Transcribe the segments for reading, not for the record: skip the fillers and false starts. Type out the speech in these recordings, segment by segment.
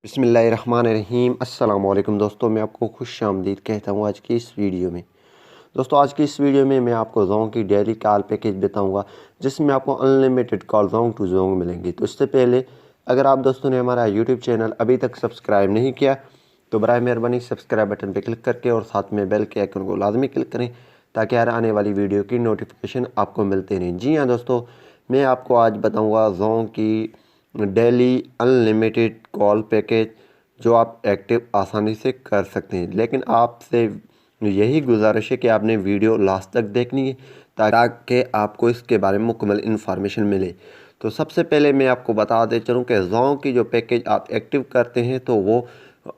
बिस्मिल्लाहिर्रहमानिर्रहीम। अस्सलाम वालेकुम दोस्तों, मैं आपको खुश आमदीद कहता हूँ आज की इस वीडियो में। दोस्तों आज की इस वीडियो में मैं आपको जोंग की डेली कॉल पैकेज बताऊँगा जिसमें आपको unlimited call Jong to Jong मिलेंगी। तो इससे पहले अगर आप दोस्तों ने हमारा यूट्यूब चैनल अभी तक सब्सक्राइब नहीं किया तो बराए मेहरबानी सब्सक्राइब बटन पर क्लिक करके और साथ में बेल के आइकन को लाजमी क्लिक करें ताकि हर आने वाली वीडियो की नोटिफिकेशन आपको मिलते रहें। जी हाँ दोस्तों, मैं आपको आज बताऊँगा जोंग की डेली अनलिमिटेड कॉल पैकेज जो आप एक्टिव आसानी से कर सकते हैं। लेकिन आपसे यही गुजारिश है कि आपने वीडियो लास्ट तक देखनी है ताकि आपको इसके बारे में मुकम्मल इन्फॉर्मेशन मिले। तो सबसे पहले मैं आपको बता दे चलूँ कि जोंग की जो पैकेज आप एक्टिव करते हैं तो वो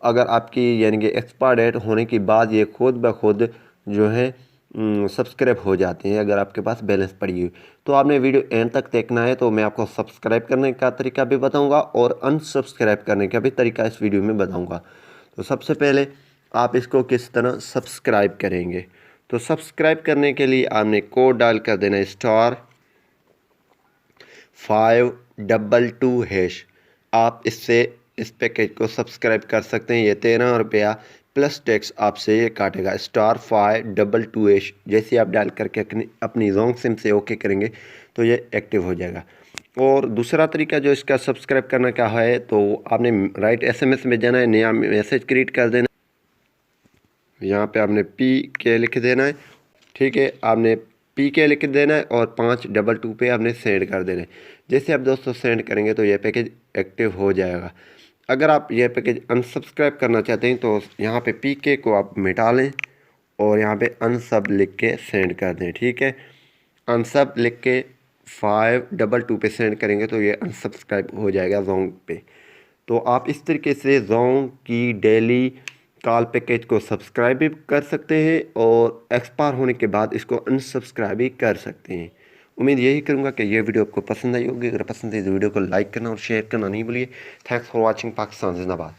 अगर आपकी यानी कि एक्सपायर डेट होने के बाद ये खुद ब खुद जो है सब्सक्राइब हो जाते हैं अगर आपके पास बैलेंस पड़ी हुई। तो आपने वीडियो एंड तक देखना है। तो मैं आपको सब्सक्राइब करने का तरीका भी बताऊंगा और अनसब्सक्राइब करने का भी तरीका इस वीडियो में बताऊंगा। तो सबसे पहले आप इसको किस तरह सब्सक्राइब करेंगे। तो सब्सक्राइब करने के लिए आपने कोड डाल कर देना *522#। आप इससे इस पैकेज को सब्सक्राइब कर सकते हैं। ये 13 रुपया प्लस टैक्स आपसे ये काटेगा। *522#। जैसे आप डाल करके अपनी जोंग सिम से ओके करेंगे तो ये एक्टिव हो जाएगा। और दूसरा तरीका जो इसका सब्सक्राइब करने का है तो आपने राइट SMS में जाना है, नया मैसेज क्रिएट कर देना। यहाँ पे आपने PK लिख देना है, ठीक है। आपने PK लिख देना है और 522 पे आपने सेंड कर देना है। जैसे आप दोस्तों सेंड करेंगे तो यह पैकेज एक्टिव हो जाएगा। अगर आप यह पैकेज अनसब्सक्राइब करना चाहते हैं तो यहाँ पे PK को आप मिटा लें और यहाँ पे अनसब लिख के सेंड कर दें, ठीक है। अनसब लिख के 522 पे सेंड करेंगे तो ये अनसब्सक्राइब हो जाएगा जोंग पे। तो आप इस तरीके से जोंग की डेली कॉल पैकेज को सब्सक्राइब भी कर सकते हैं और एक्सपायर होने के बाद इसको अनसब्सक्राइब भी कर सकते हैं। उम्मीद यही करूँगा कि ये वीडियो आपको पसंद आई होगी। अगर पसंद है तो वीडियो को लाइक करना और शेयर करना नहीं भूलिए। Thanks for watching. पाकिस्तान जिंदाबाद।